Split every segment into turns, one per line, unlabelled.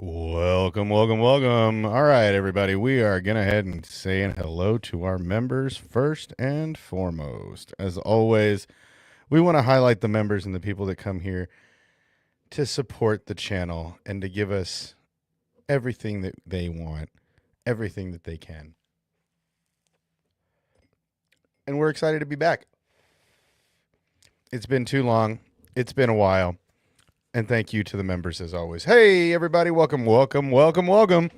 Welcome, welcome, welcome. All right, everybody. We are going to head and saying hello to our members first and foremost. As always, we want to highlight the members and the people that come here to support the channel and to give us everything that they want, everything that they can. And we're excited to be back. It's been too long. It's been a while. And thank you to the members as always. Hey, everybody. Welcome, welcome, welcome, welcome.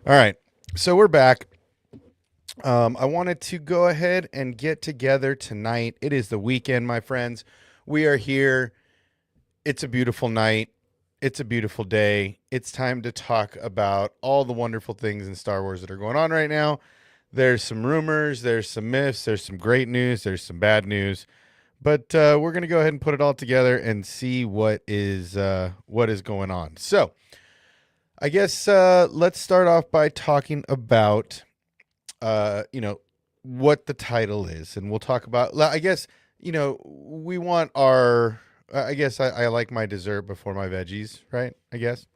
All right. So we're back. I wanted to go ahead and get together tonight. It is the weekend, my friends. We are here. It's a beautiful night. It's a beautiful day. It's time to talk about all the wonderful things in Star Wars that are going on right now. There's some rumors. There's some myths. There's some great news. There's some bad news. But we're going to go ahead and put it all together and see what is going on. So I guess let's start off by talking about, what the title is. And we'll talk about, I guess, we want our, I guess I like my dessert before my veggies, right? I guess.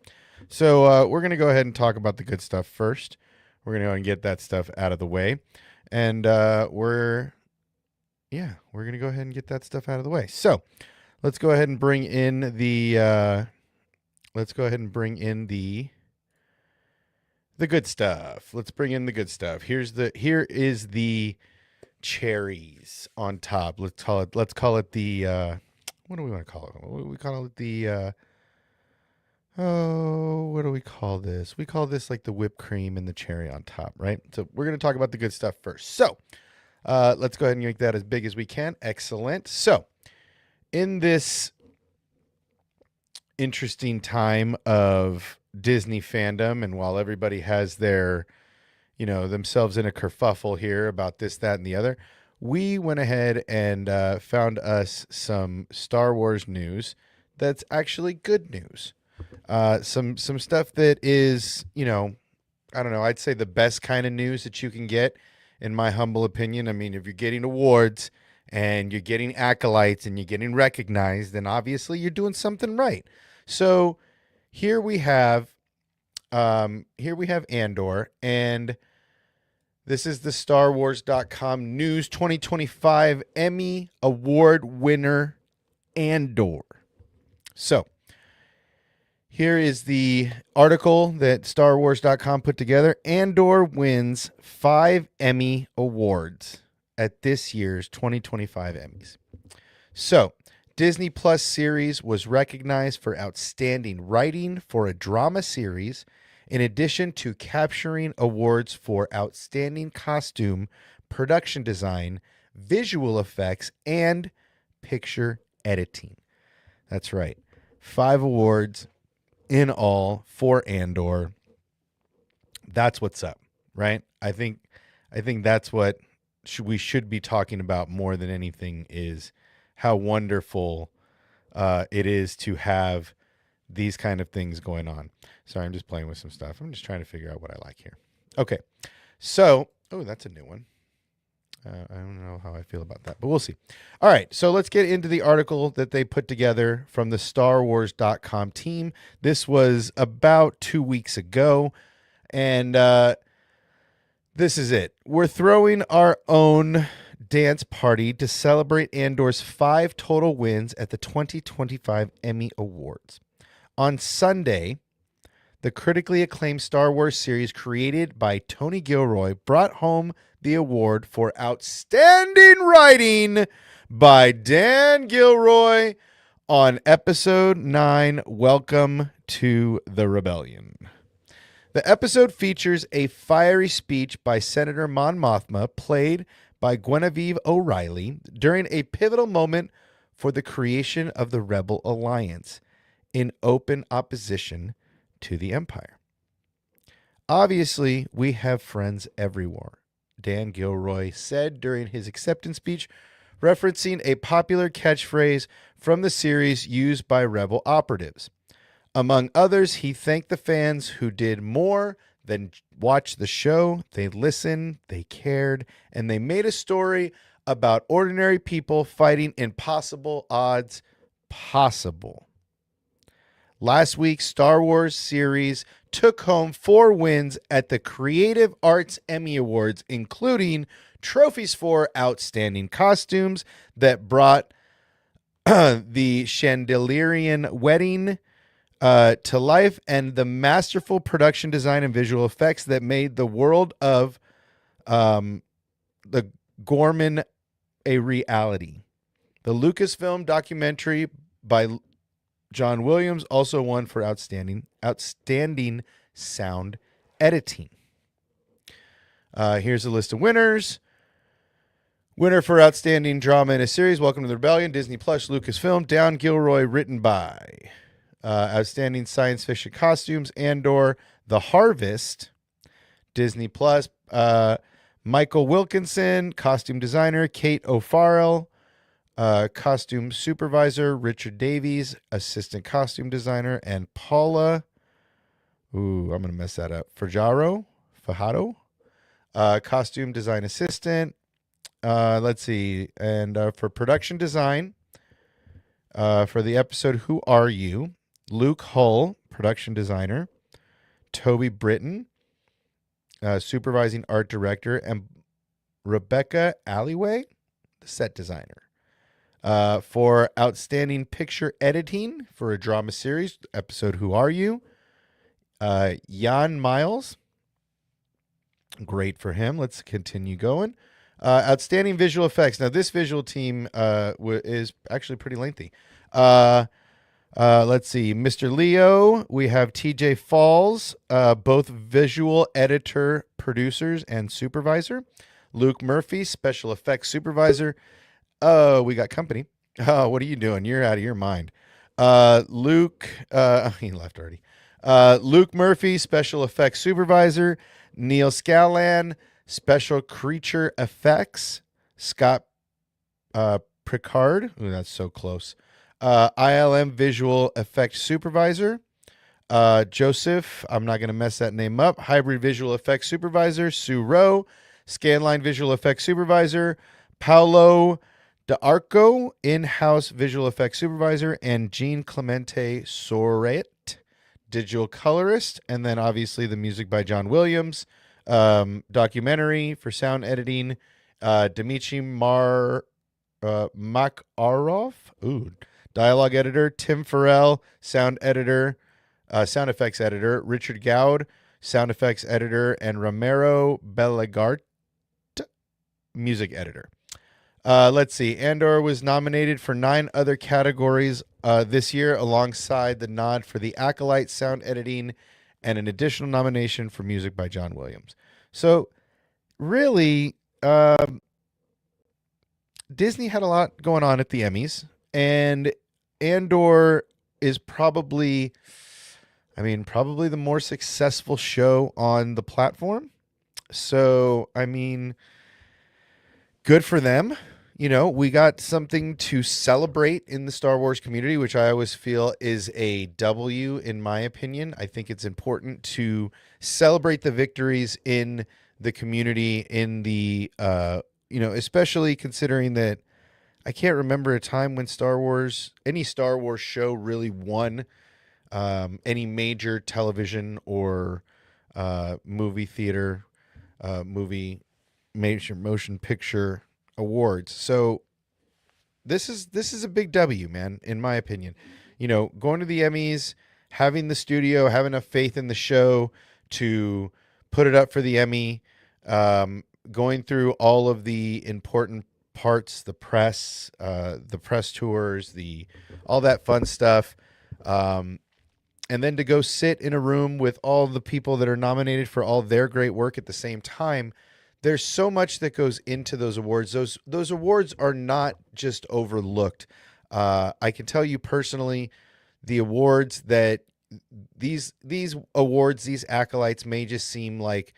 So we're going to go ahead and talk about the good stuff first. We're going to go and get that stuff out of the way. And we're going to go ahead and get that stuff out of the way. So let's go ahead and bring in the good stuff. Let's bring in the good stuff. Here is the cherries on top. Let's call it the what do we want to call it? What do we call it? The what do we call this? We call this like the whipped cream and the cherry on top, right? So we're going to talk about the good stuff first. So let's go ahead and make that as big as we can. Excellent. So in this interesting time of Disney fandom, and while everybody has their, themselves in a kerfuffle here about this, that, and the other, we went ahead and found us some Star Wars news that's actually good news. Some stuff that is, I don't know, I'd say the best kind of news that you can get, in my humble opinion. I mean, if you're getting awards and you're getting acolytes and you're getting recognized, then obviously you're doing something right. So here we have Andor, and this is the StarWars.com News 2025 Emmy Award winner Andor. So here is the article that StarWars.com put together. Andor wins 5 Emmy Awards at this year's 2025 Emmys. So, Disney Plus series was recognized for outstanding writing for a drama series, in addition to capturing awards for outstanding costume, production design, visual effects, and picture editing. That's right. 5 awards in all for Andor. That's what's up, right? I think that's what we should be talking about more than anything, is how wonderful it is to have these kind of things going on. Sorry, I'm just playing with some stuff. I'm just trying to figure out what I like here. Okay, so, that's a new one. I don't know how I feel about that, but we'll see. All right, so let's get into the article that they put together from the StarWars.com team. This was about 2 weeks ago, and this is it. We're throwing our own dance party to celebrate Andor's 5 total wins at the 2025 Emmy Awards. On Sunday, the critically acclaimed Star Wars series created by Tony Gilroy brought home the award for outstanding writing by Dan Gilroy on episode 9, Welcome to the Rebellion. The episode features a fiery speech by Senator Mon Mothma, played by Guinevere O'Reilly, during a pivotal moment for the creation of the Rebel Alliance in open opposition to the Empire. Obviously, we have friends everywhere, Dan Gilroy said during his acceptance speech, referencing a popular catchphrase from the series used by Rebel operatives. Among others, he thanked the fans who did more than watch the show. They listened, they cared, and they made a story about ordinary people fighting impossible odds possible. Last week's Star Wars series took home 4 wins at the Creative Arts Emmy Awards, including trophies for outstanding costumes that brought the Chandelierian wedding to life, and the masterful production design and visual effects that made the world of the Gorman a reality. The Lucasfilm documentary by John Williams also won for outstanding sound editing. Here's a list of winners. Winner for outstanding drama in a series, Welcome to the Rebellion, Disney Plus, Lucasfilm, Down Gilroy, written by. Outstanding science fiction costumes, Andor, The Harvest, Disney Plus, Michael Wilkinson, costume designer, Kate O'Farrell, costume supervisor, Richard Davies, assistant costume designer, and Paula, I'm going to mess that up, Fajardo, costume design assistant. Let's see. And for production design, for the episode Who Are You? Luke Hull, production designer. Toby Britton, supervising art director. And Rebecca Alleyway, the set designer. For outstanding picture editing for a drama series, episode Who Are You? Jan Miles. Great for him. Let's continue going. Outstanding visual effects. Now, this visual team is actually pretty lengthy. Let's see. Mr. Leo, we have TJ Falls, both visual editor, producers, and supervisor. Luke Murphy, special effects supervisor. Oh, we got company. Oh, what are you doing? You're out of your mind. Luke, he left already. Luke Murphy, special effects supervisor. Neil Scallan, special creature effects. Scott Picard. Ooh, that's so close. ILM visual effects supervisor. Joseph, I'm not going to mess that name up. Hybrid visual effects supervisor. Sue Rowe, Scanline visual effects supervisor. Paolo D'Arco, in-house visual effects supervisor. And Jean Clemente Soret, digital colorist. And then obviously the music by John Williams. Documentary for sound editing. Dmitry Makarov. Ooh. Dialogue editor, Tim Farrell, sound editor, sound effects editor, Richard Gowd, sound effects editor, and Romero Bellegart, music editor. Let's see. Andor was nominated for 9 other categories this year, alongside the nod for the Acolyte sound editing and an additional nomination for music by John Williams. So, really, Disney had a lot going on at the Emmys. And Andor is probably the more successful show on the platform. So, good for them. You know, we got something to celebrate in the Star Wars community, which I always feel is a W in my opinion. I think it's important to celebrate the victories in the community, in the, especially considering that I can't remember a time when any Star Wars show really won any major television or movie theater, major motion picture awards. So this is a big W, man, in my opinion. You know, going to the Emmys, having the studio, have enough faith in the show to put it up for the Emmy, going through all of the important parts, the press tours, all that fun stuff, and then to go sit in a room with all the people that are nominated for all their great work at the same time. There's so much that goes into those awards. Those awards are not just overlooked. I can tell you personally, the awards that these awards, these acolytes may just seem like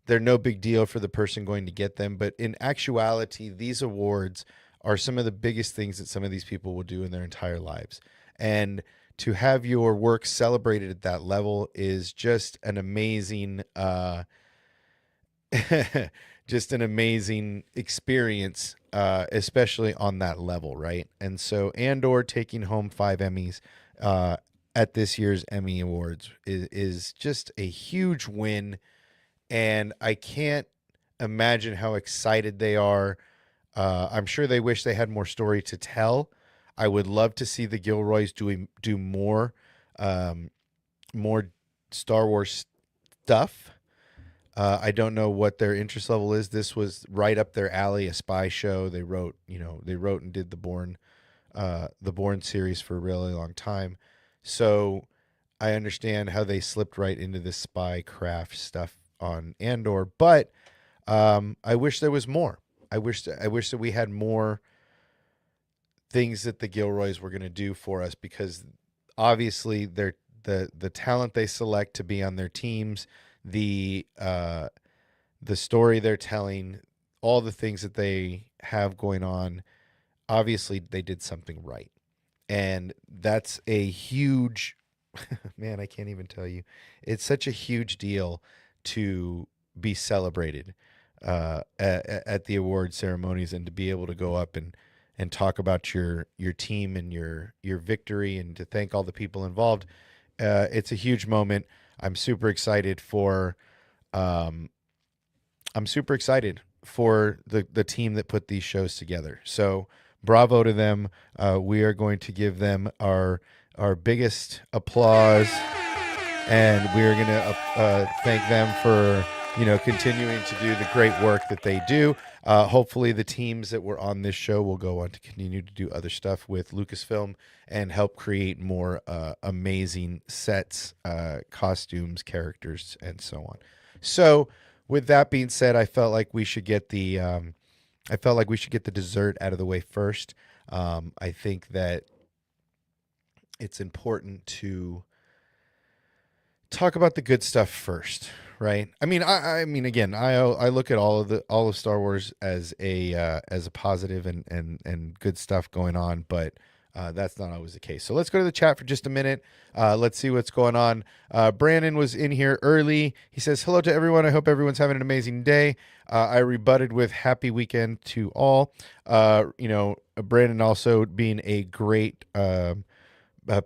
they're no big deal for the person going to get them. But in actuality, these awards are some of the biggest things that some of these people will do in their entire lives. And to have your work celebrated at that level is just an amazing, experience, especially on that level, right? And so Andor taking home 5 Emmys, at this year's Emmy Awards is just a huge win, and I can't imagine how excited they are. I'm sure they wish they had more story to tell. I would love to see the Gilroys do um, more Star Wars stuff. I don't know what their interest level is. This was right up their alley, a spy show. They wrote and did the Bourne series for a really long time. So I understand how they slipped right into this spy craft stuff on Andor, but I wish there was more. I wish that we had more things that the Gilroys were going to do for us, because obviously they're the talent they select to be on their teams, the story they're telling, all the things that they have going on. Obviously, they did something right, and that's a huge man. I can't even tell you. It's such a huge deal to be celebrated at the award ceremonies, and to be able to go up and talk about your team and your victory, and to thank all the people involved. It's a huge moment. I'm super excited for um, I'm super excited for the team that put these shows together. So bravo to them. We are going to give them our biggest applause, and we're going to thank them for continuing to do the great work that they do. Hopefully, the teams that were on this show will go on to continue to do other stuff with Lucasfilm and help create more amazing sets, costumes, characters, and so on. So, with that being said, I felt like we should get the dessert out of the way first. I think that it's important to talk about the good stuff first, right? I mean, again, I look at all of Star Wars as a positive and good stuff going on, but that's not always the case. So let's go to the chat for just a minute. Let's see what's going on. Brandon was in here early. He says, "Hello to everyone. I hope everyone's having an amazing day." I rebutted with "Happy weekend to all." Brandon also being a great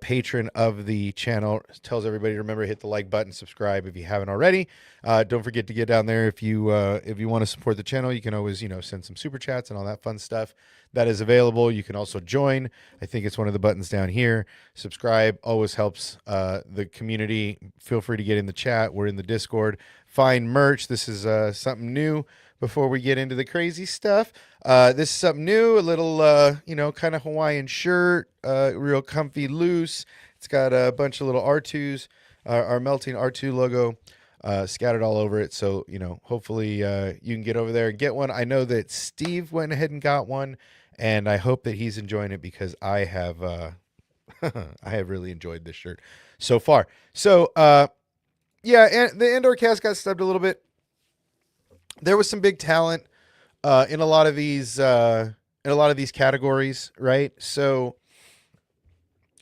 patron of the channel tells everybody to remember to hit the like button, subscribe if you haven't already. Don't forget to get down there if you want to support the channel. You can always send some super chats and all that fun stuff that is available. You can also join. I think it's one of the buttons down here. Subscribe always helps the community. Feel free to get in the chat. We're in the Discord. Find merch. This is something new. Before we get into the crazy stuff, this is something new, a little, kind of Hawaiian shirt, real comfy, loose. It's got a bunch of little R2s, our melting R2 logo scattered all over it. So, hopefully you can get over there and get one. I know that Steve went ahead and got one, and I hope that he's enjoying it, because I have I have really enjoyed this shirt so far. So, yeah, and the Andor cast got stubbed a little bit. There was some big talent in a lot of these categories, right? So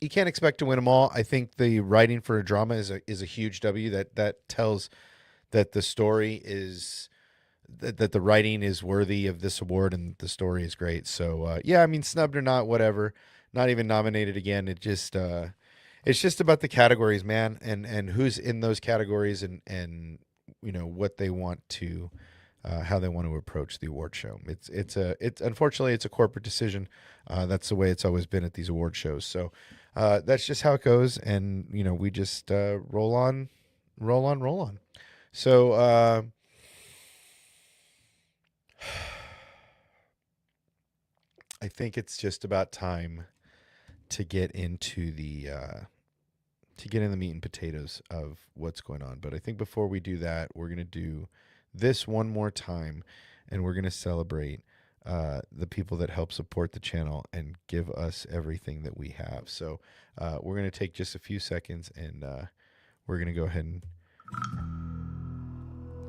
you can't expect to win them all. I think the writing for a drama is a huge W. That tells that the story is that the writing is worthy of this award, and the story is great. So yeah, I mean, snubbed or not, whatever. Not even nominated again. It's just about the categories, man, and who's in those categories, and what they want to. How they want to approach the award show. It's unfortunately it's a corporate decision. That's the way it's always been at these award shows. So that's just how it goes, and we just roll on. So I think it's just about time to get into the meat and potatoes of what's going on. But I think before we do that, we're gonna do this one more time, and we're going to celebrate the people that help support the channel and give us everything that we have. So we're going to take just a few seconds, and we're going to go ahead and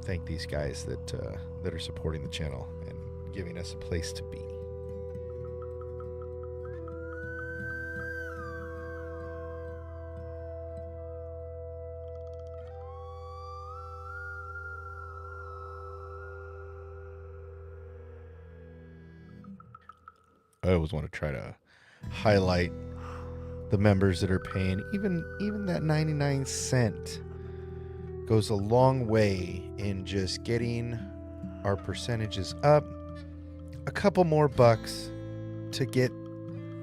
thank these guys that are supporting the channel and giving us a place to be. I always want to try to highlight the members that are paying. Even that 99 cent goes a long way in just getting our percentages up a couple more bucks to get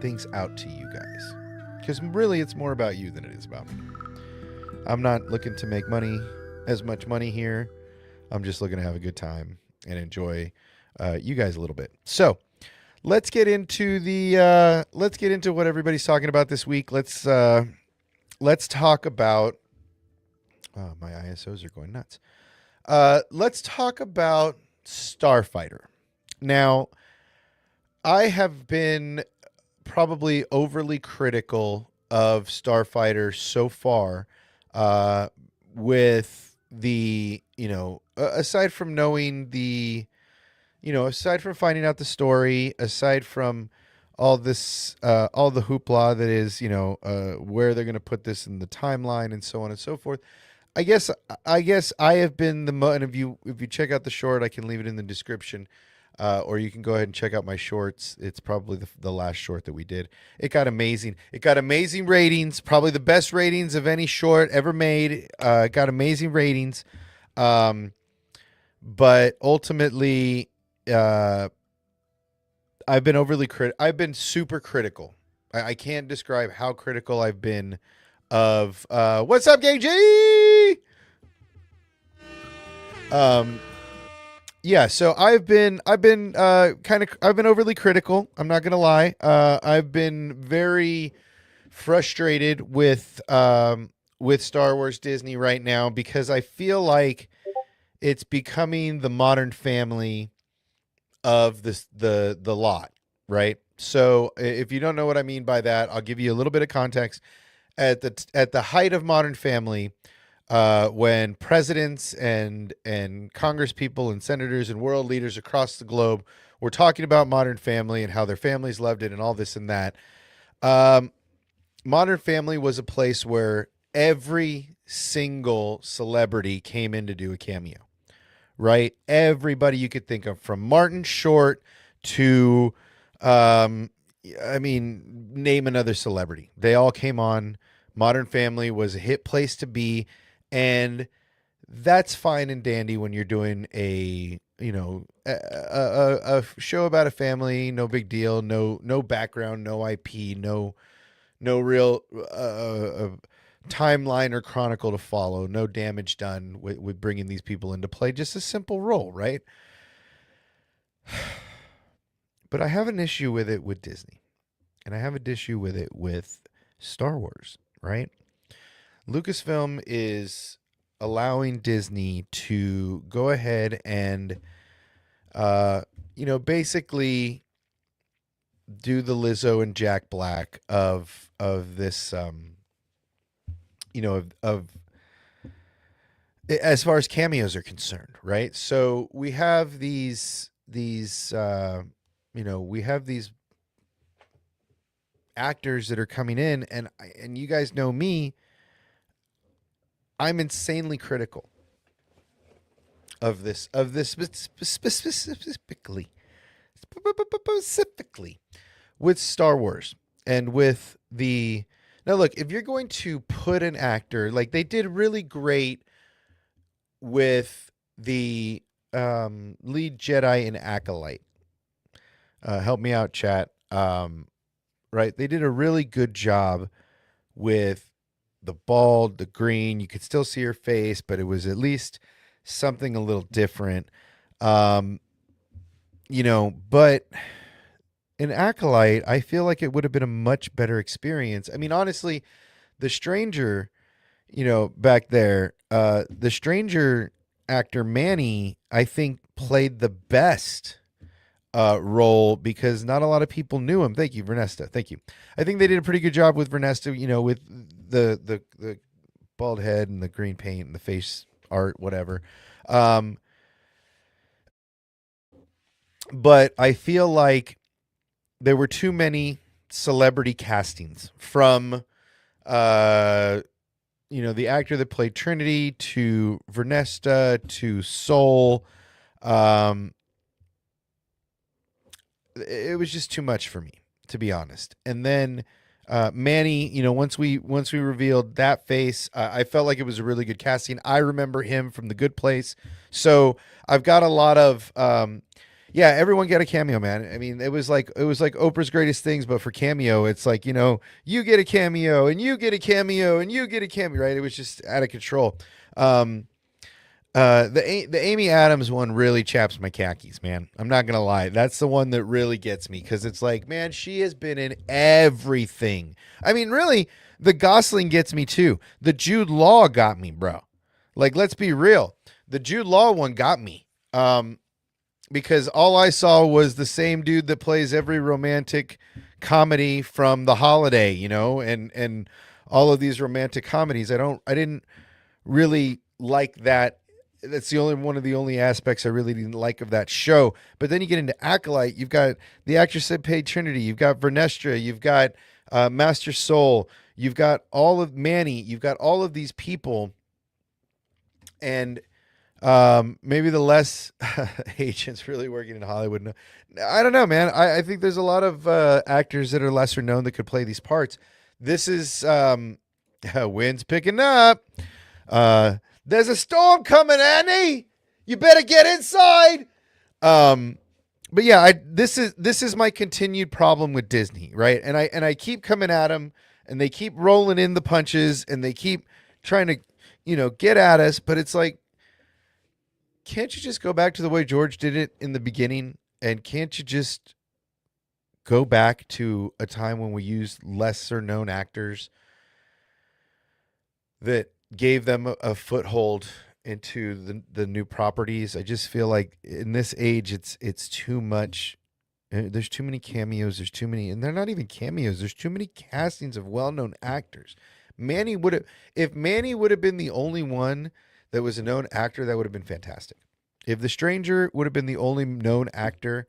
things out to you guys. Because really, it's more about you than it is about me. I'm not looking to make as much money here. I'm just looking to have a good time and enjoy you guys a little bit. So let's get into what everybody's talking about this week. Let's talk about. Oh, my ISOs are going nuts. Let's talk about Starfighter. Now, I have been probably overly critical of Starfighter so far, with the, aside from knowing the, aside from finding out the story, aside from all this, all the hoopla that is, where they're going to put this in the timeline and so on and so forth. I guess I have been and if you check out the short, I can leave it in the description. Or you can go ahead and check out my shorts. It's probably the last short that we did. It got amazing. It got amazing ratings. Probably the best ratings of any short ever made. It got amazing ratings. But ultimately, I've been super critical. I can't describe how critical I've been of what's up, KG? Yeah, so I've been overly critical. I'm not gonna lie. I've been very frustrated with Star Wars Disney right now because I feel like it's becoming the Modern Family of the lot, right? So if you don't know what I mean by that, I'll give you a little bit of context. At the height of Modern Family, when presidents and Congress people and senators and world leaders across the globe were talking about Modern Family and how their families loved it and all this and that. Modern Family was a place where every single celebrity came in to do a cameo, right? Everybody you could think of, from Martin Short to, name another celebrity. They all came on. Modern Family was a hit place to be. And that's fine and dandy when you're doing a show about a family. No big deal. No background. No IP. No real timeline or chronicle to follow. No damage done with bringing these people into play. Just a simple role, right? But I have an issue with it with Disney, and I have an issue with it with Star Wars, right? Lucasfilm is allowing Disney to go ahead and, basically do the Lizzo and Jack Black of this, as far as cameos are concerned, right? So we have these actors that are coming in, and you guys know me. I'm insanely critical of this specifically with Star Wars and with the. Now look, if you're going to put an actor, like they did really great with the lead Jedi in Acolyte. Help me out, chat. Right, they did a really good job with the bald, the green. You could still see her face, but it was at least something a little different. But in Acolyte, I feel like it would have been a much better experience. I mean, honestly, the Stranger, back there, the Stranger actor Manny, I think, played the best role because not a lot of people knew him. Thank you, Vernesta. Thank you. I think they did a pretty good job with Vernesta, with the bald head and the green paint and the face art, whatever. But I feel like there were too many celebrity castings from, the actor that played Trinity to Vernesta to Soul. It was just too much for me, to be honest. And then Manny, once we revealed that face, I felt like it was a really good casting. I remember him from The Good Place, so I've got a lot of yeah. Everyone got a cameo, man. I mean, it was like Oprah's Greatest Things, but for cameo, it's like you get a cameo and you get a cameo and you get a cameo, right? It was just out of control. Um, the Amy Adams one really chaps my khakis, man. I'm not gonna lie. That's the one that really gets me because it's like, man, she has been in everything. I mean, really, the Gosling gets me too. The Jude Law got me, bro. Like, let's be real. The Jude Law one got me. Because all I saw was the same dude that plays every romantic comedy from The Holiday, and all of these romantic comedies. I didn't really like that. That's one of the only aspects I really didn't like of that show. But then you get into Acolyte. You've got the actress that played Trinity. You've got Vernestra. You've got Master Soul. You've got all of Manny. You've got all of these people. And maybe the less agents really working in Hollywood. No, I don't know, man. I think there's a lot of actors that are lesser known that could play these parts. This is wind's picking up. There's a storm coming, Annie. You better get inside. But yeah, this is my continued problem with Disney, right? And I keep coming at them, and they keep rolling in the punches, and they keep trying to, get at us. But it's like, can't you just go back to the way George did it in the beginning? And can't you just go back to a time when we used lesser known actors that gave them a foothold into the new properties? I just feel like in this age, it's too much. There's too many cameos. There's too many, and they're not even cameos. There's too many castings of well-known actors. If Manny would have been the only one that was a known actor, that would have been fantastic. If The Stranger would have been the only known actor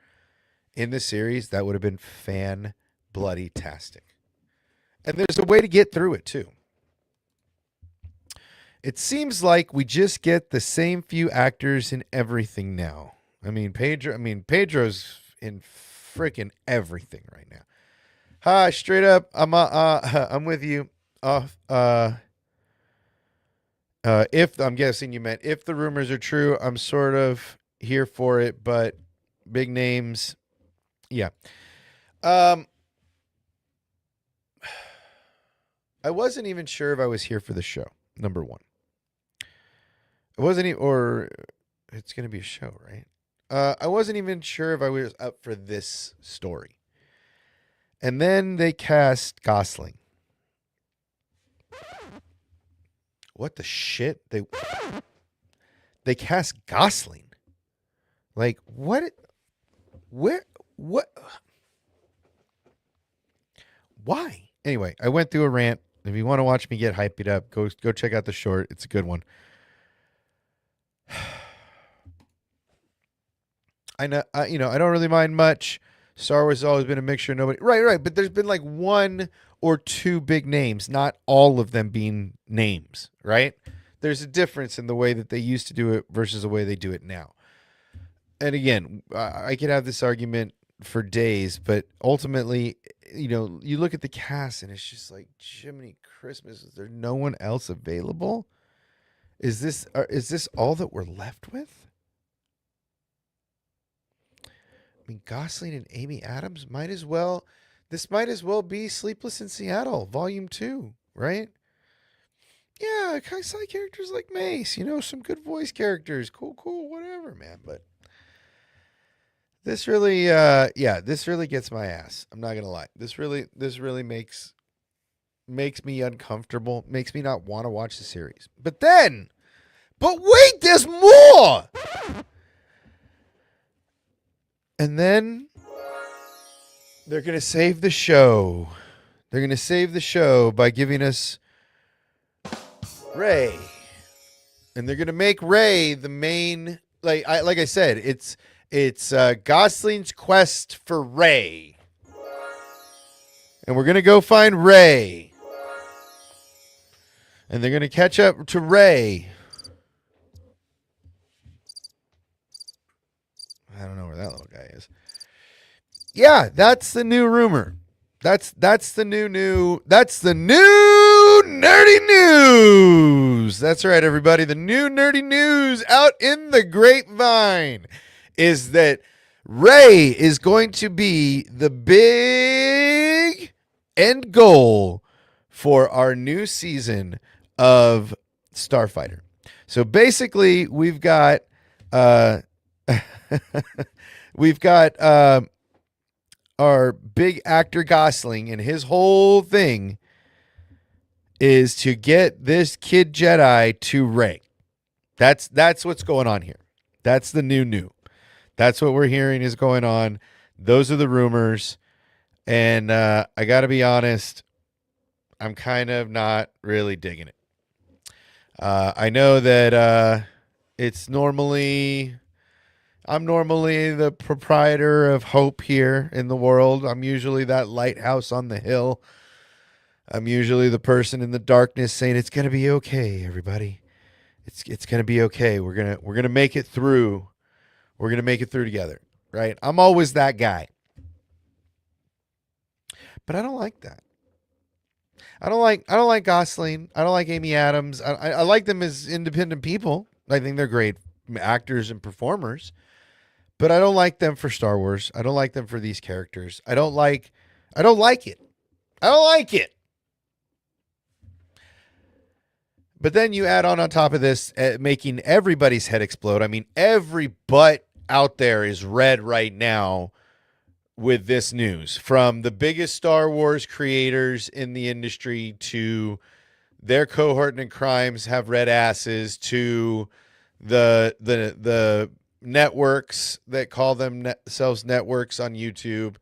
in the series, that would have been fan-bloody-tastic. And there's a way to get through it, too. It seems like we just get the same few actors in everything now. Pedro's in freaking everything right now. Hi, straight up, I'm with you. If I'm guessing you meant if the rumors are true, I'm sort of here for it, but big names, yeah. I wasn't even sure if I was here for the show. Number one, I wasn't, or it's gonna be a show, right? I wasn't even sure if I was up for this story, and then they cast Gosling. What the shit? They cast Gosling. Like, what? Where? What? Why? Anyway, I went through a rant. If you want to watch me get hyped up, go check out the short. It's a good one. I know, I don't really mind much. Star Wars has always been a mixture of nobody. Right. But there's been like one or two big names, not all of them being names, right? There's a difference in the way that they used to do it versus the way they do it now. And again, I could have this argument for days, but ultimately, you look at the cast and it's just like, Jiminy Christmas, is there no one else available? Is this all that we're left with? I mean, Gosling and Amy Adams might as well be Sleepless in Seattle, Volume 2, right? Yeah, kind of side characters like Mace, some good voice characters. Cool, whatever, man. But this really, this really gets my ass. I'm not gonna lie. This really makes me uncomfortable. Makes me not want to watch the series. But wait, there's more. And then they're going to save the show. They're going to save the show by giving us REY. And they're going to make REY the main, like I said, it's Gosling's quest for REY. And we're going to go find REY. And they're going to catch up to REY. I don't know where that little guy is. Yeah, that's the new rumor. That's the new nerdy news. That's right, everybody. The new nerdy news out in the grapevine is that REY is going to be the big end goal for our new season of Starfighter. So basically, we've got we've got our big actor Gosling, and his whole thing is to get this kid Jedi to REY. That's what's going on here. That's the new. That's what we're hearing is going on. Those are the rumors. And I got to be honest, I'm kind of not really digging it. I know that I'm normally the proprietor of hope here in the world. I'm usually that lighthouse on the hill. I'm usually the person in the darkness saying it's going to be okay, everybody. It's going to be okay. We're going to make it through. We're going to make it through together, right? I'm always that guy. But I don't like that. I don't like Gosling. I don't like Amy Adams. I like them as independent people. I think they're great actors and performers. But I don't like them for Star Wars. I don't like them for these characters. I don't like it. I don't like it. But then you add on top of this, making everybody's head explode. I mean, every butt out there is red right now with this news. From the biggest Star Wars creators in the industry to their cohort in crimes have red asses to the networks that call themselves networks on YouTube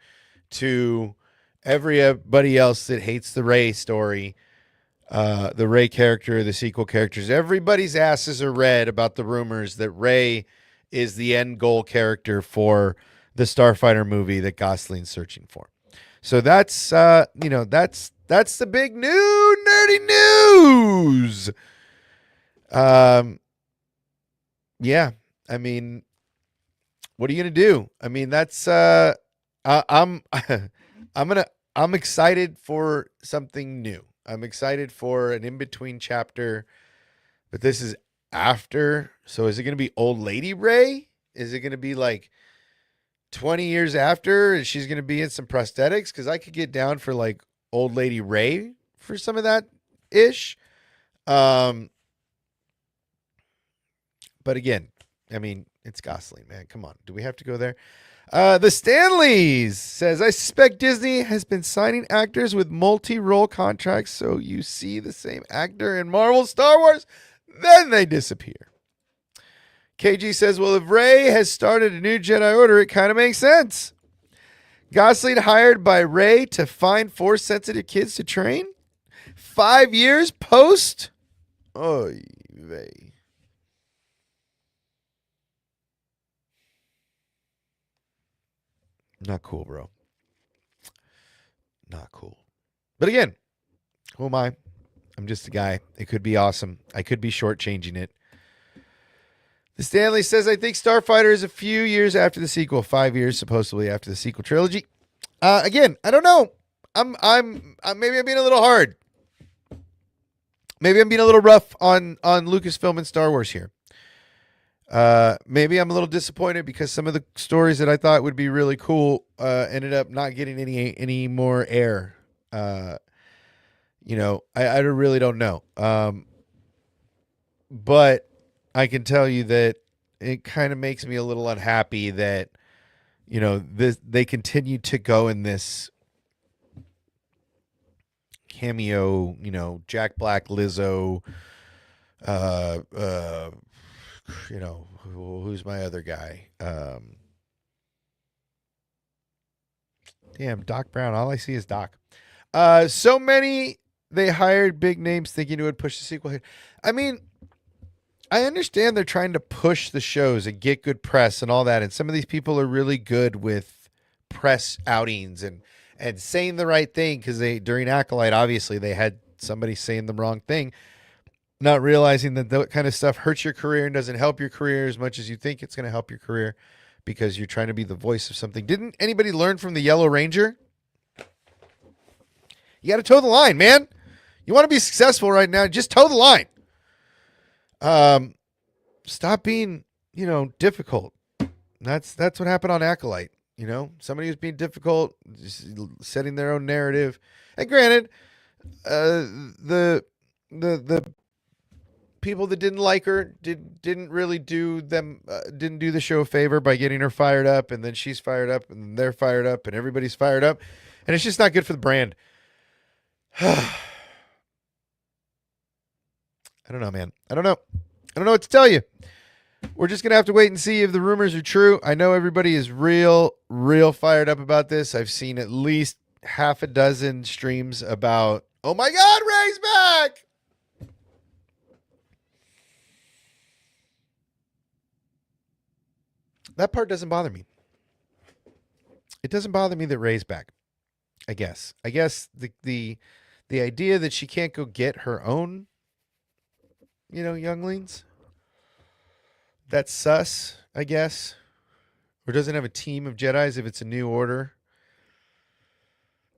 to everybody else that hates the REY story, the REY character, the sequel characters. Everybody's asses are red about the rumors that REY is the end goal character for the Starfighter movie that Gosling's searching for. So that's the big new nerdy news. Yeah, I mean, what are you gonna do? I mean, that's I'm I'm excited for something new. I'm excited for an in-between chapter, but this is after. So is it gonna be old lady REY? Is it gonna be like 20 years after and she's gonna be in some prosthetics? Because I could get down for like old lady REY for some of that ish. But again, I mean, it's Gosling, man. Come on. Do we have to go there? The Stanleys says, I suspect Disney has been signing actors with multi-role contracts, so you see the same actor in Marvel, Star Wars, then they disappear. KG says, well, if REY has started a new Jedi Order, it kind of makes sense. Gosling hired by REY to find Force-sensitive kids to train? 5 years post? Oy vey. Not cool, bro. Not cool. But again, who am I? I'm just a guy. It could be awesome. I could be shortchanging it. The Stanley says, I think Starfighter is a few years after the sequel. 5 years, supposedly, after the sequel trilogy. Again, I don't know. Maybe I'm being a little hard. Maybe I'm being a little rough on Lucasfilm and Star Wars here. Maybe I'm a little disappointed because some of the stories that I thought would be really cool ended up not getting any more air. I really don't know. But I can tell you that it kind of makes me a little unhappy that they continue to go in this cameo, Jack Black, Lizzo, who's my other guy? Damn, Doc Brown. All I see is Doc. So many, they hired big names thinking it would push the sequel hit. I mean, I understand they're trying to push the shows and get good press and all that. And some of these people are really good with press outings and saying the right thing because during Acolyte, obviously, they had somebody saying the wrong thing. Not realizing that kind of stuff hurts your career and doesn't help your career as much as you think it's going to help your career because you're trying to be the voice of something. Didn't anybody learn from the Yellow Ranger? You got to toe the line, man. You want to be successful right now, just toe the line. Stop being, difficult. That's what happened on Acolyte. Somebody was being difficult, just setting their own narrative. And granted, the people that didn't like her didn't really didn't do the show a favor by getting her fired up, and then she's fired up, and they're fired up, and everybody's fired up, and it's just not good for the brand. I don't know, man. I don't know what to tell you. We're just gonna have to wait and see if the rumors are true. I know everybody is real fired up about this. I've seen at least half a dozen streams about, oh my God, Rey's back. That part doesn't bother me. It doesn't bother me that Rey's back. I guess the idea that she can't go get her own, younglings, that's sus, I guess. Or doesn't have a team of Jedis if it's a new order.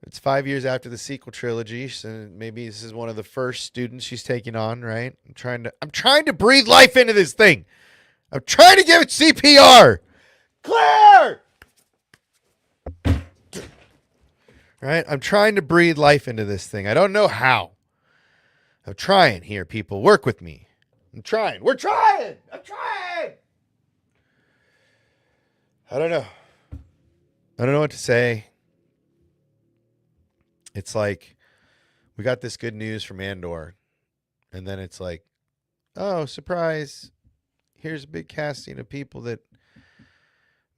It's 5 years after the sequel trilogy, so maybe this is one of the first students she's taking on, right? I'm trying to breathe life into this thing. I'm trying to give it CPR. Clear! Right? I'm trying to breathe life into this thing. I don't know how. I'm trying here, people. Work with me. I'm trying. We're trying. I'm trying. I don't know. I don't know what to say. It's like we got this good news from Andor, and then it's like, oh, surprise. Here's a big casting of people that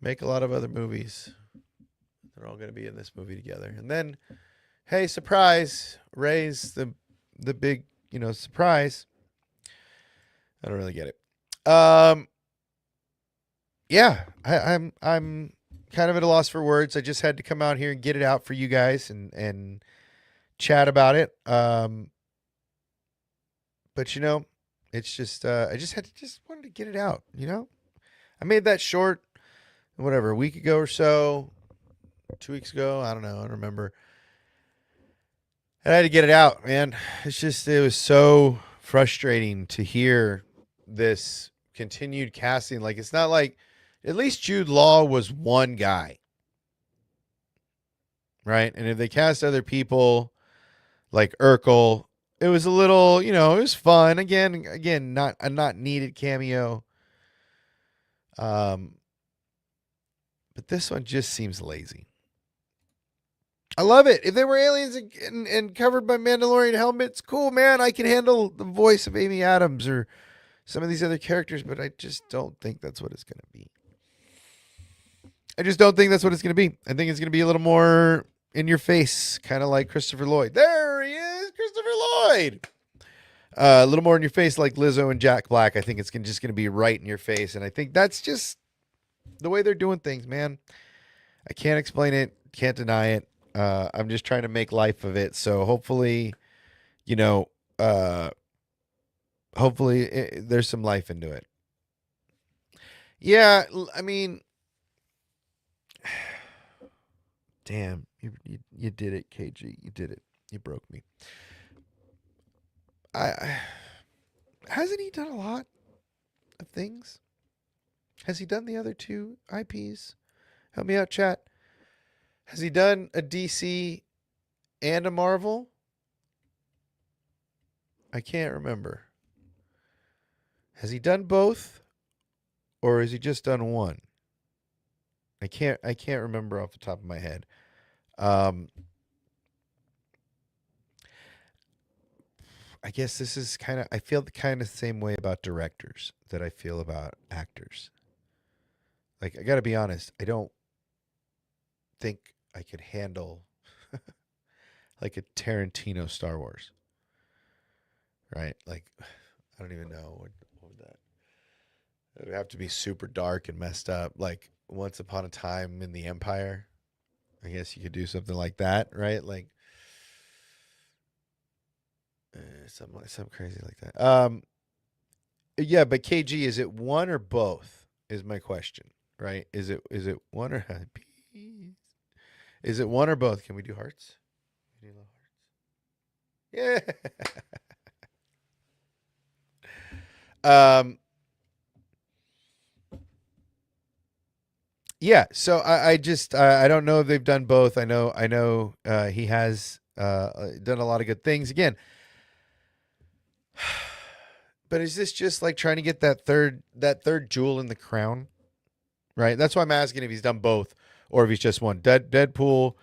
make a lot of other movies. They're all going to be in this movie together. And then, hey, surprise, Rey's the big, surprise. I don't really get it. Yeah, I'm kind of at a loss for words. I just had to come out here and get it out for you guys and chat about it. But it's just I just wanted to get it out. I made that short, whatever, a week ago or so, 2 weeks ago. I don't know. I don't remember. And I had to get it out, man. It was so frustrating to hear this continued casting. Like, it's not like, at least Jude Law was one guy, right? And if they cast other people like Urkel, it was a little, it was fun. Again, not a not needed cameo. But this one just seems lazy. I love it. If they were aliens and covered by Mandalorian helmets, cool, man. I can handle the voice of Amy Adams or some of these other characters, but I just don't think that's what it's going to be. I just don't think that's what it's going to be. I think it's going to be a little more in your face, kind of like Christopher Lloyd. There he is, Christopher Lloyd. A little more in your face like Lizzo and Jack Black. I think it's just going to be right in your face. And I think that's just the way they're doing things, man. I can't explain it. Can't deny it. I'm just trying to make life of it. So hopefully, there's some life into it. Yeah, I mean, damn, you did it, KG. You did it. You broke me. Hasn't he done a lot of things? Has he done the other two IPs? Help me out, chat. Has he done a DC and a Marvel? I can't remember. Has he done both, or has he just done one? I can't remember off the top of my head. I guess this is I feel the kind of same way about directors that I feel about actors. Like, I got to be honest, I don't think I could handle like a Tarantino Star Wars. Right? Like, I don't even know what would that. It would have to be super dark and messed up. Like Once Upon a Time in the Empire. I guess you could do something like that, right? Like something crazy like that. Yeah, but KG, is it one or both? Is my question, right? Is it one or is it one or both? Can we do hearts? Yeah. Um. Yeah. So I just I don't know if they've done both. I know he has done a lot of good things. Again, but is this just like trying to get that third jewel in the crown? Right. That's why I'm asking if he's done both or if he's just one. Deadpool,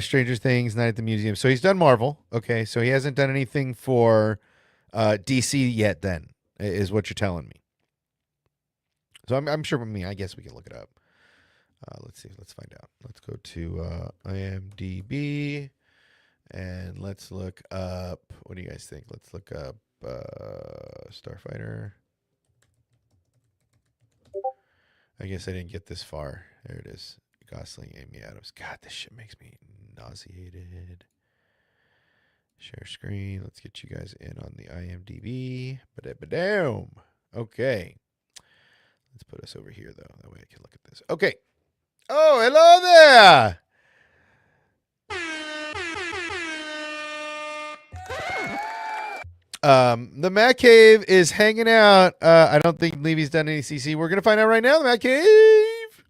Stranger Things, Night at the Museum. So he's done Marvel. Okay. So he hasn't done anything for DC yet. Then is what you're telling me. So I'm sure. I guess we can look it up. Let's see. Let's find out. Let's go to IMDb and let's look up. What do you guys think? Let's look up Starfighter. I guess I didn't get this far. There it is. Gosling, Amy Adams. God, this shit makes me nauseated. Share screen. Let's get you guys in on the IMDb. Ba-da-ba-doom. Okay. Let's put us over here, though. That way I can look at this. Okay. Oh, hello there. The Matt Cave is hanging out. I don't think Levy's done any CC. We're gonna find out right now. The Matt Cave.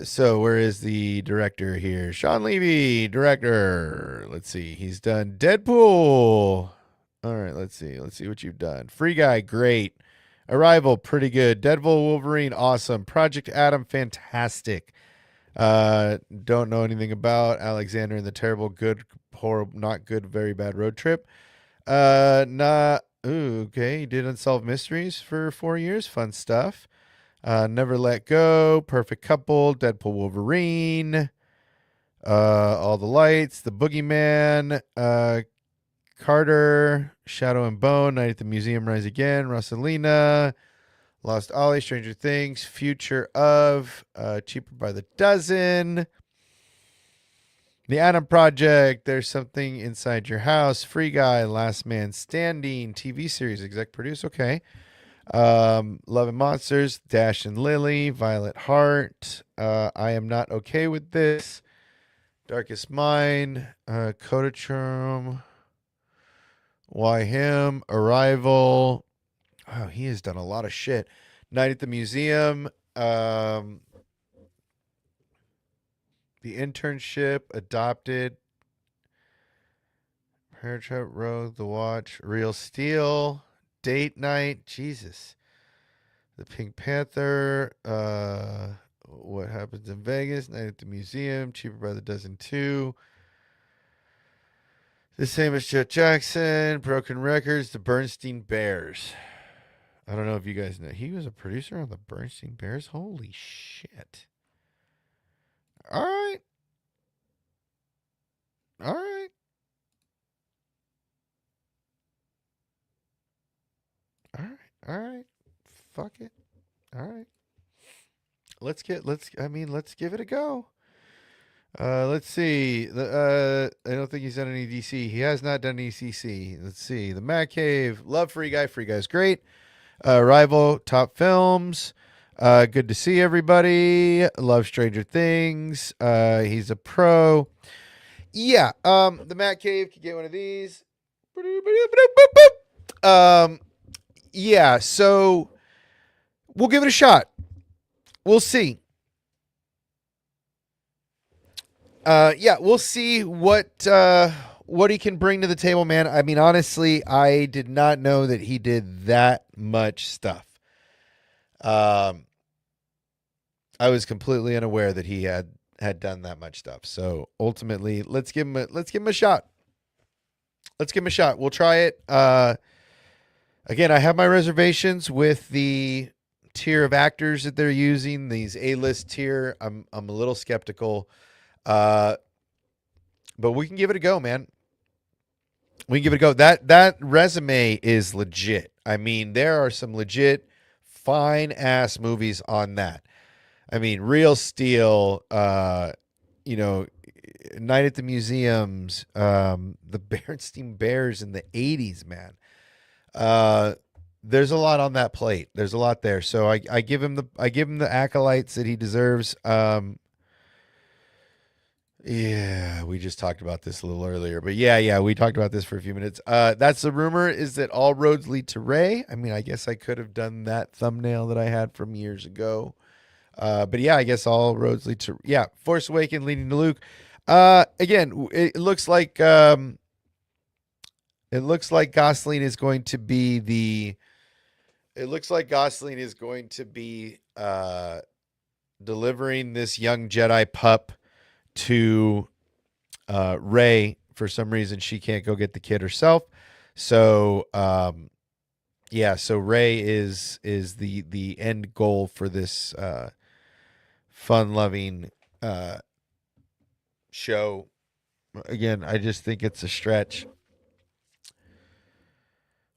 So where is the director here? Sean Levy, director. Let's see. He's done Deadpool. All right, let's see. Let's see what you've done. Free Guy, great. Arrival, pretty good. Deadpool, Wolverine, awesome. Project Adam, fantastic. Don't know anything about Alexander and the Terrible, good, horrible, not good, very bad road trip. Not okay. He did Unsolved Mysteries for 4 years. Fun stuff. Never Let Go, Perfect Couple, Deadpool, Wolverine, All the Lights, The Boogeyman, Carter, Shadow and Bone, Night at the Museum, Rise Again, Rosalina, Lost Ollie, Stranger Things, Future of, Cheaper by the Dozen, The Adam Project, There's Something Inside Your House, Free Guy, Last Man Standing, TV series, exec produce, okay. Love and Monsters, Dash and Lily, Violet Heart, I Am Not Okay With This, Darkest Mind, Kodachurm, Why Him, Arrival. Oh, he has done a lot of shit. Night at the Museum, The Internship, Adopted, Paratrap Road, The Watch, Real Steel, Date Night, Jesus, The Pink Panther, What Happens in Vegas, Night at the Museum, Cheaper by the Dozen 2, The Same as Chet Jackson, Broken Records, The Bernstein Bears. I don't know if you guys know. He was a producer on the Bernstein Bears. Holy shit. All right. All right. All right. All right. Fuck it. All right. Let's give it a go. Let's see. I don't think he's done any DC. He has not done any CC. Let's see. The Matt Cave. Love Free Guy. Free Guy's great. Rival Top Films. Good to see everybody. Love Stranger Things. He's a pro. Yeah. The Matt Cave could get one of these. Yeah. So we'll give it a shot. We'll see. Yeah, we'll see what he can bring to the table, man. I mean, honestly, I did not know that he did that much stuff. I was completely unaware that he had done that much stuff. So ultimately, let's give him a shot. Let's give him a shot. We'll try it. Again, I have my reservations with the tier of actors that they're using. These A-list tier, I'm a little skeptical. But we can give it a go, man. We can give it a go. That resume is legit. I mean, there are some legit fine ass movies on that. I mean, Real Steel, Night at the Museums, the Bernstein Bears in the 80s, man. There's a lot on that plate. There's a lot there. So I give him the acolytes that he deserves. Yeah, we just talked about this a little earlier, but yeah, we talked about this for a few minutes. That's the rumor, is that all roads lead to Rey. I mean, I guess I could have done that thumbnail that I had from years ago. But yeah, I guess all roads lead to, yeah, Force Awakens leading to Luke. Again, it looks like Gosling is going to be delivering this young Jedi pup to Rey. For some reason, she can't go get the kid herself. So so Rey is the end goal for this fun-loving show. Again, I just think it's a stretch.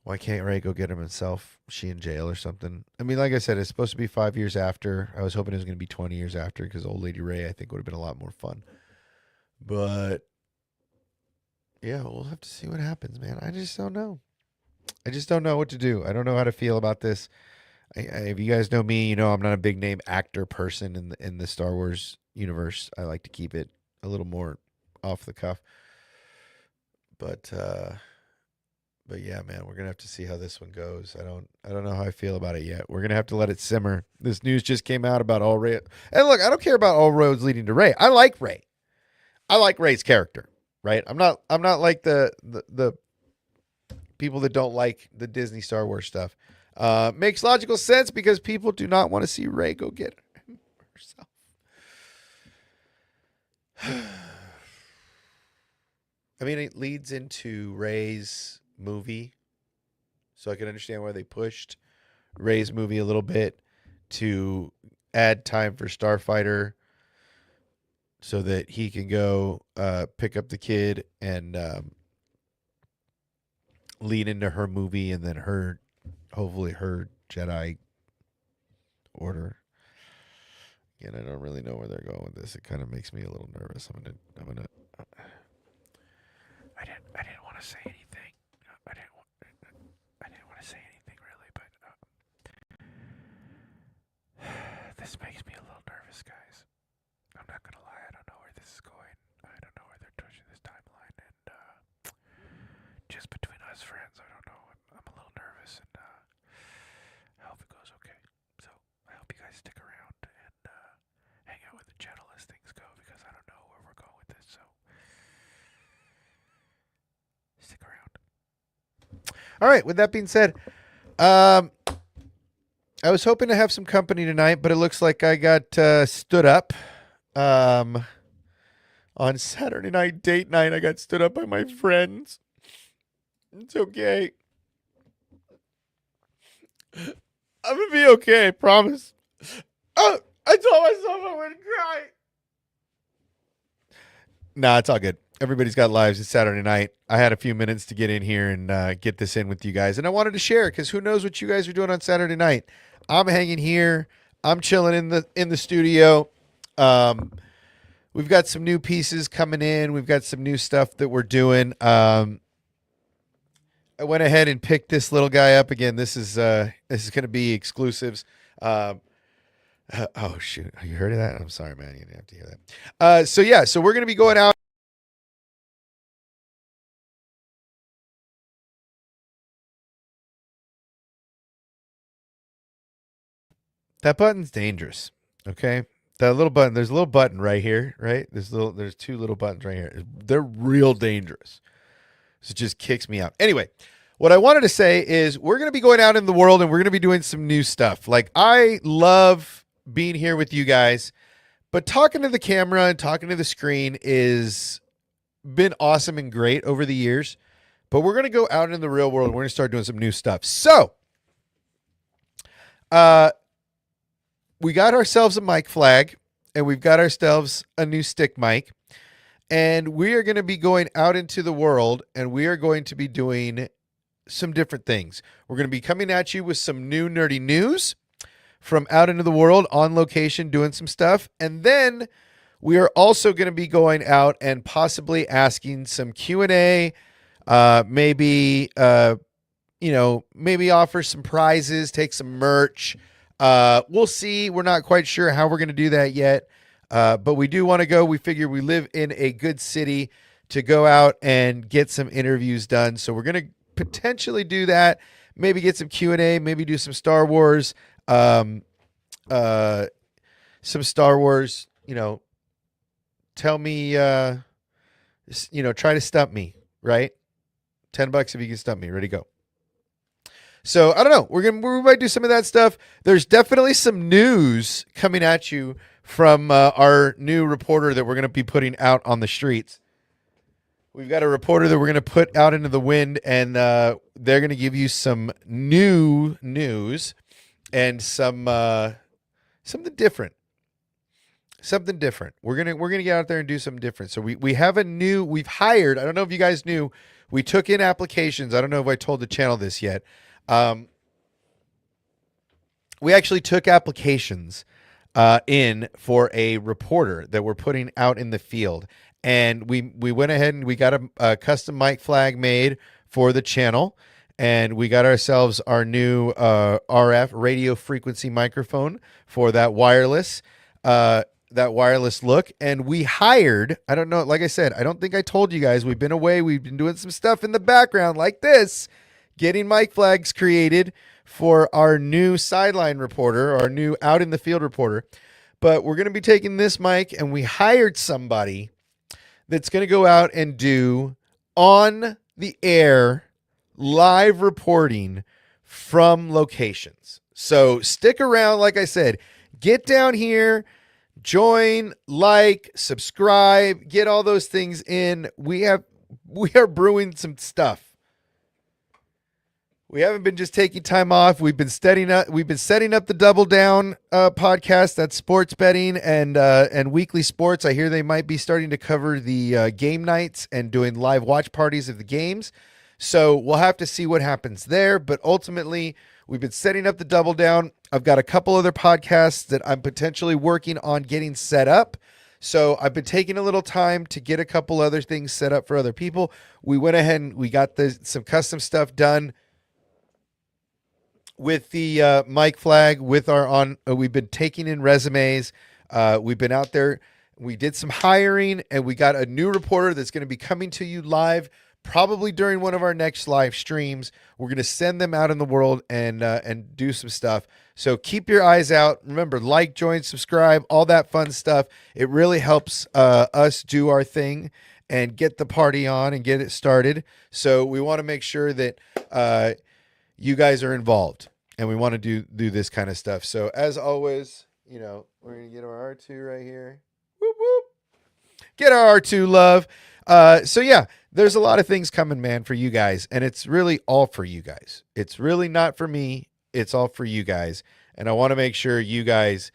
Why can't Rey go get him himself? Is she in jail or something? I mean, like I said, it's supposed to be 5 years after. I was hoping it was going to be 20 years after, because old lady Rey, I think, would have been a lot more fun. But yeah, we'll have to see what happens, man. I just don't know. I just don't know what to do. I don't know how to feel about this. If you guys know me, you know I'm not a big name actor person in the Star Wars universe. I like to keep it a little more off the cuff. But yeah, man, we're gonna have to see how this one goes. I don't know how I feel about it yet. We're gonna have to let it simmer. This news just came out about all Rey. And look, I don't care about all roads leading to Rey. I like Rey. I like Rey's character, right? I'm not like the people that don't like the Disney Star Wars stuff. Makes logical sense, because people do not want to see Rey go get herself. I mean, it leads into Rey's movie, so I can understand why they pushed Rey's movie a little bit to add time for Starfighter, so that he can go pick up the kid and lead into her movie, and then hopefully her Jedi Order. Again, I don't really know where they're going with this. It kind of makes me a little nervous. I didn't want to say anything. I didn't want to say anything really, but this makes me a little nervous, guys. I'm not gonna lie. I don't know where this is going. I don't know where they're pushing this timeline, and just between us friends, I don't know. I'm a little nervous, and I hope it goes okay. So I hope you guys stick around and hang out with the channel as things go, because I don't know where we're going with this. So stick around. All right. With that being said, I was hoping to have some company tonight, but it looks like I got stood up. On Saturday night, date night, I got stood up by my friends. It's okay. I'm gonna be okay, I promise. Oh, I told myself I wouldn't cry. Nah, it's all good. Everybody's got lives. It's Saturday night. I had a few minutes to get in here and get this in with you guys. And I wanted to share it, because who knows what you guys are doing on Saturday night. I'm hanging here. I'm chilling in the studio. We've got some new pieces coming in. We've got some new stuff that we're doing. I went ahead and picked this little guy up again. This is going to be exclusives. Oh shoot! You heard of that? I'm sorry, man. You didn't have to hear that. So we're going to be going out. That button's dangerous. Okay. That little button, there's a little button right here, right? There's two little buttons right here. They're real dangerous. So it just kicks me out. Anyway, what I wanted to say is we're going to be going out in the world, and we're going to be doing some new stuff. Like, I love being here with you guys, but talking to the camera and talking to the screen is been awesome and great over the years. But we're going to go out in the real world, and we're going to start doing some new stuff. So, we got ourselves a mic flag, and we've got ourselves a new stick mic, and we are going to be going out into the world, and we are going to be doing some different things. We're going to be coming at you with some new nerdy news from out into the world, on location, doing some stuff. And then we are also going to be going out and possibly asking some Q&A, maybe offer some prizes, take some merch. We'll see. We're not quite sure how we're going to do that yet. But we do want to go. We figure we live in a good city to go out and get some interviews done. So we're going to potentially do that. Maybe get some Q&A, maybe do some Star Wars, some Star Wars, tell me, try to stump me, right? $10 if you can stump me. Ready, go. So I don't know. We might do some of that stuff. There's definitely some news coming at you from our new reporter that we're going to be putting out on the streets. We've got a reporter that we're going to put out into the wind, and they're going to give you some new news and something different. Something different. We're gonna get out there and do something different. So we've hired. I don't know if you guys knew. We took in applications. I don't know if I told the channel this yet. We actually took applications in for a reporter that we're putting out in the field. And we went ahead and we got a custom mic flag made for the channel. And we got ourselves our new RF radio frequency microphone for that wireless look. And we hired, I don't know, like I said, I don't think I told you guys, we've been away. We've been doing some stuff in the background like this, getting mic flags created for our new sideline reporter, our new out in the field reporter. But we're going to be taking this mic, and we hired somebody that's going to go out and do on the air live reporting from locations. So stick around. Like I said, get down here, join, like, subscribe, get all those things in. We are brewing some stuff. We haven't been just taking time off. We've been setting up the Double Down podcast. That's sports betting and weekly sports. I hear they might be starting to cover the game nights and doing live watch parties of the games. So we'll have to see what happens there. But ultimately, we've been setting up the Double Down. I've got a couple other podcasts that I'm potentially working on getting set up. So I've been taking a little time to get a couple other things set up for other people. We went ahead and we got some custom stuff done with the mic flag, with we've been taking in resumes. We've been out there. We did some hiring, and we got a new reporter that's going to be coming to you live, probably during one of our next live streams. We're going to send them out in the world and do some stuff. So keep your eyes out. Remember, like, join, subscribe, all that fun stuff. It really helps us do our thing and get the party on and get it started. So we want to make sure that you guys are involved, and we want to do this kind of stuff. So as always, we're going to get our R2 right here. Whoop, whoop. Get our R2 love. So yeah, there's a lot of things coming, man, for you guys, and it's really all for you guys. It's really not for me. It's all for you guys, and I want to make sure you guys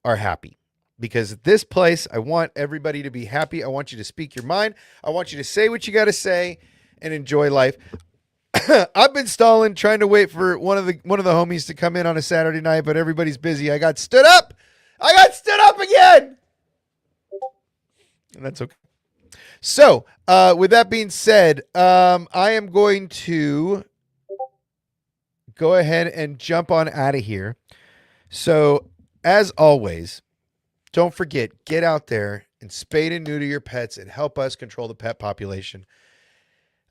are happy. Because at this place, I want everybody to be happy. I want you to speak your mind. I want you to say what you got to say and enjoy life. I've been stalling, trying to wait for one of the homies to come in on a Saturday night, but everybody's busy. I got stood up again, and that's okay. So, with that being said, I am going to go ahead and jump on out of here. So, as always, don't forget, get out there and spay and neuter your pets and help us control the pet population.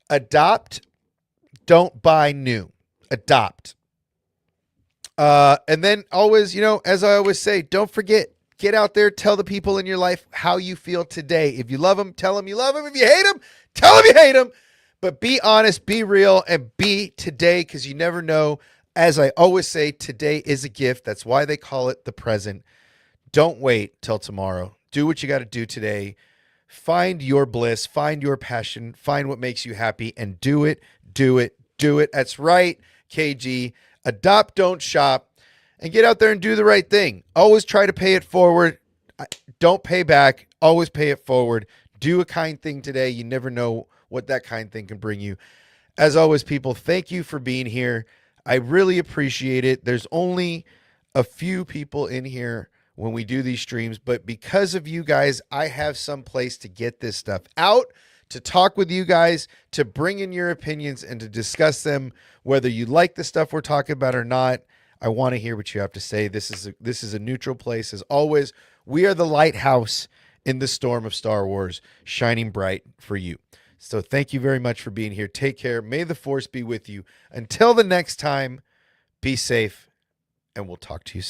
Adopt. Don't buy new. Adopt. And then always, as I always say, don't forget, get out there, tell the people in your life how you feel today. If you love them, tell them you love them. If you hate them, tell them you hate them. But be honest, be real, and be today, because you never know. As I always say, today is a gift. That's why they call it the present. Don't wait till tomorrow. Do what you got to do today. Find your bliss, find your passion, find what makes you happy, and do it, do it, do it. That's right, KG. Adopt, don't shop, and get out there and do the right thing. Always try to pay it forward. Don't pay back. Always pay it forward. Do a kind thing today. You never know what that kind thing can bring you. As always, people, thank you for being here. I really appreciate it. There's only a few people in here when we do these streams, but because of you guys, I have some place to get this stuff out, to talk with you guys, to bring in your opinions and to discuss them, whether you like the stuff we're talking about or not. I want to hear what you have to say. This is a neutral place. As always, we are the lighthouse in the storm of Star Wars, shining bright for you. So thank you very much for being here. Take care. May the Force be with you. Until the next time, be safe, and we'll talk to you soon.